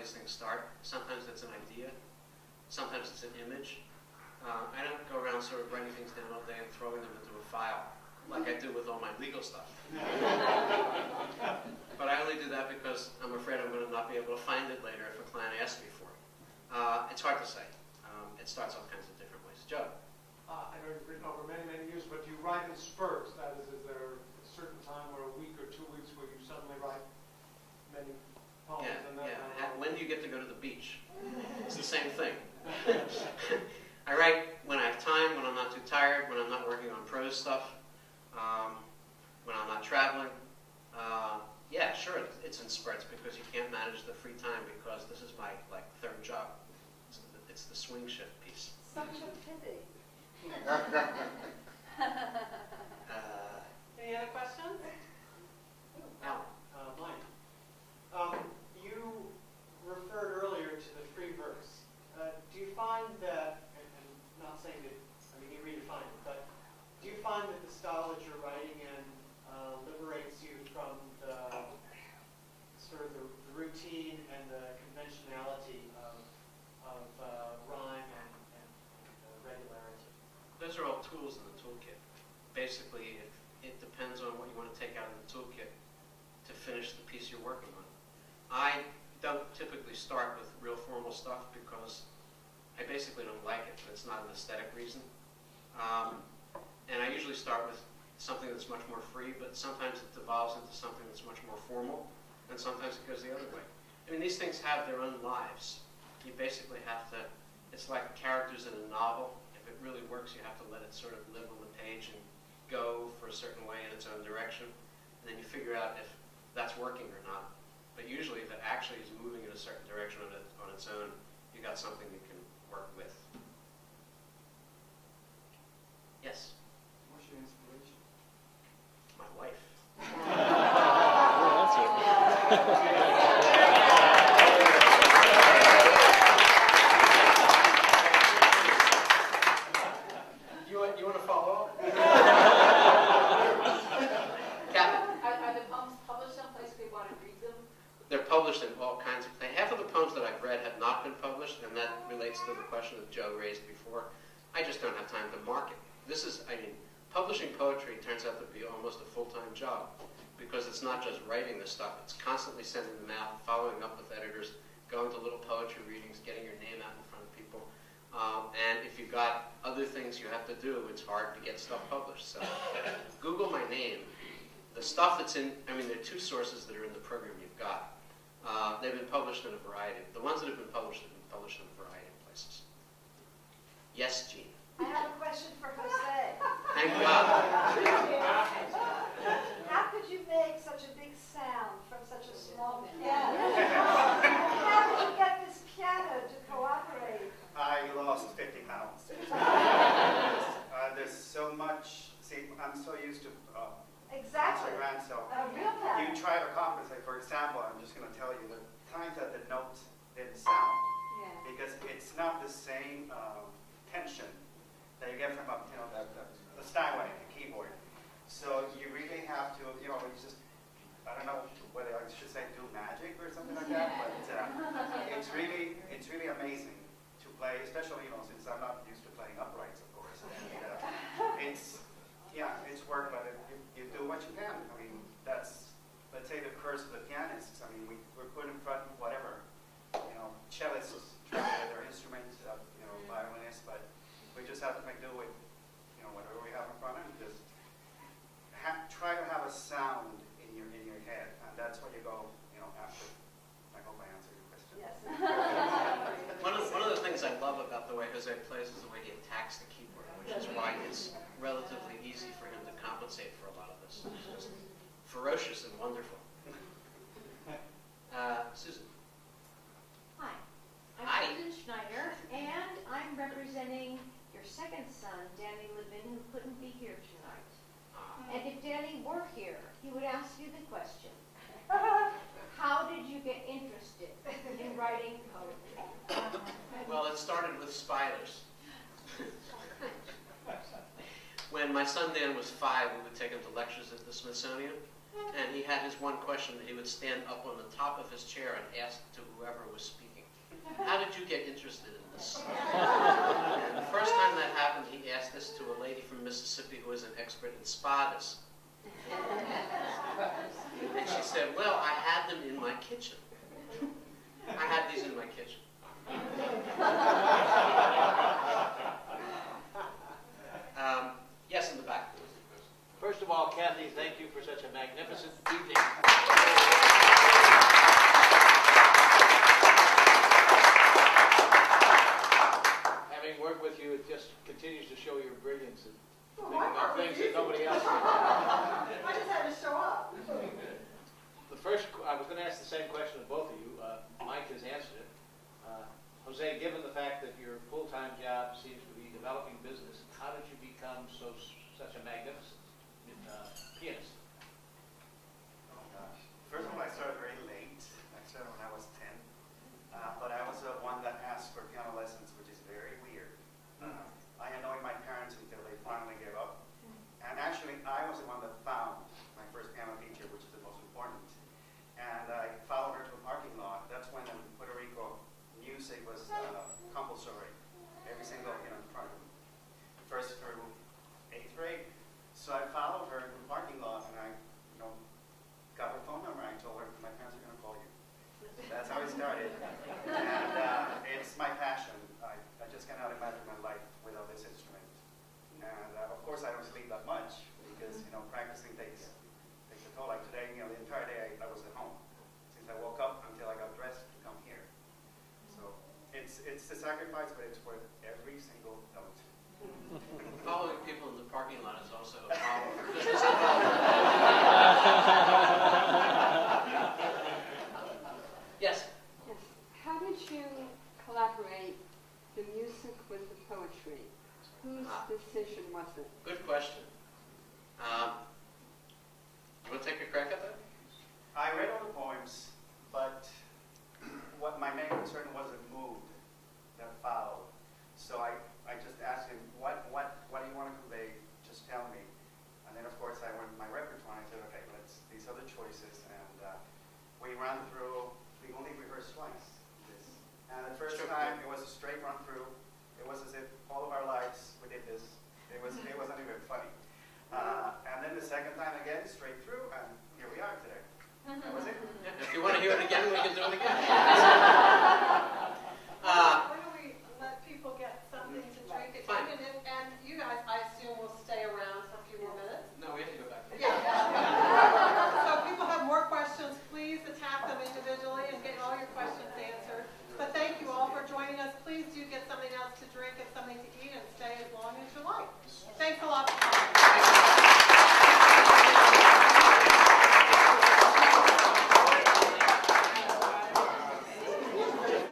these things start. Sometimes it's an idea. Sometimes it's an image. I don't go around sort of writing things down all day and throwing them into a file like I do with all my legal stuff. But I only do that because I'm afraid I'm going to not be able to find it later if a client asks me for it. It's hard to say. It starts all kinds of different ways. Joe? I know you've written over many, many years, but you write in spurts. That is there a certain time or a week or 2 weeks where you suddenly write many poems? Yeah, and that yeah. When do you get to go to the beach? It's the same thing. I write when I have time, when I'm not too tired, when I'm not working on prose stuff, when I'm not traveling. Yeah, sure, it's in spurts because you can't manage the free time because this is my third job. It's the swing shift piece. Such a pity. Any other questions? Alan. Mike. You referred earlier to the free verse. Do you find that, and not saying that, I mean, you redefine it, but do you find that the style that you're writing in liberates you from the sort of the routine and the conventionality of rhyme and regularity? Those are all tools in the toolkit. Basically, it depends on what you want to take out of the toolkit to finish the piece you're working on. I don't typically start with real formal stuff because I basically don't like it, but it's not an aesthetic reason. And I usually start with something that's much more free, but sometimes it devolves into something that's much more formal, and sometimes it goes the other way. I mean, these things have their own lives. You basically have to, it's like characters in a novel. If it really works, you have to let it sort of live on the page and go for a certain way in its own direction, and then you figure out if that's working or not. But usually, if it actually is moving in a certain direction on its own, you got something you can work with. Yes? What's your inspiration? My wife. You want to follow up? Are the poems published someplace if we want to read them? They're published in all kinds of things. Half of the poems that I've read have not been published, and that relates to the question that Joe raised before. I just don't have time to market. This is, I mean, publishing poetry turns out to be almost a full-time job because it's not just writing this stuff. It's constantly sending them out, following up with editors, going to little poetry readings, getting your name out in front of people. And if you've got other things you have to do, it's hard to get stuff published. So Google my name. The stuff that's in, I mean, there are two sources that are in the program you've got. They've been published in a variety. The ones that have been published in a variety of places. Yes, Jean. I have a question for José. Thank God. How could you make such a big sound from such a small piano? How did you get this piano to cooperate? I lost 50 pounds. There's so much, see, I'm so used to Exactly. so A real piano. you try to compensate. For example, I'm just going to tell you the times that the note didn't sound, because it's not the same tension that you get from a Steinway, a keyboard. So you really have to, it's just, I don't know whether I should say do magic or something like that, but it's really amazing to play, especially since I'm not used to playing uprights, of course. And, it's work, but you do what you can. I mean, that's, let's say, the curse of the pianists. I mean, we're put in front of whatever, cellists trying with their instruments, violinists, but we just have to make do with, whatever we have in front of us. Just try to have a sound in your head, and that's what you go, after. I hope I answered your question. Yes. One of the things I love about the way Jose plays is the way he attacks the keyboard, which is why it's relatively easy for him to compensate for a lot of this. It's just ferocious and wonderful. Susan. Hi. Hi. I'm Susan Schneider, and I'm representing your second son, Danny Levin, who couldn't be here tonight. And if Danny were here, he would ask you the question, how did you get interested in writing poetry? Well, it started with spiders. When my son Dan was 5, we would take him to lectures at the Smithsonian, and he had his one question that he would stand up on the top of his chair and ask to whoever was speaking. Mississippi who is an expert in spadas. And she said, well, I had them in my kitchen. I had these in my kitchen. Yes, in the back. First of all, Kathy, thank you for such a magnificent evening. Having worked with you, it just continues to show your brilliance in thinking of things that nobody else can. I just had to show up. I was going to ask the same question of both of you. Mike has answered it. Jose, given the fact that your full-time job seems to be developing business, how did you become such a magnificent pianist? Oh gosh. First of all, I started very late. I started when I was 10. But I was the one that asked for piano lessons, which is very weird. I annoyed my parents until they finally gave up. And actually, I was the one that found my first piano teacher, which is the most important. And I followed her to a parking lot. That's when in Puerto Rico, music was compulsory. Every single, first through 8th grade. So I followed her to the parking lot, and I, got her phone number. I told her, my parents are going to call you. That's how it started. And it's my passion. I just cannot imagine my life without this instrument. And of course, I don't sleep that much because, practicing takes a toll. Like today, the entire day I was at home. Since I woke up until I got dressed to come here. So it's a sacrifice, but it's worth every single note. Following people in the parking lot is also a problem for business. Yes? Yes. How did you collaborate the music with the poetry? Whose decision was it? Good question. You want to take a crack at that? I read all the poems, but what my main concern was the mood that followed. So I just asked him, what do you want to convey? Just tell me. And then, of course, I went to my repertoire and I said, okay, these are the choices. And we ran through, we only rehearsed twice. And the first time, it was a straight run through. It was as if all of our lives we did this. It wasn't even funny. And then the second time again, straight through, and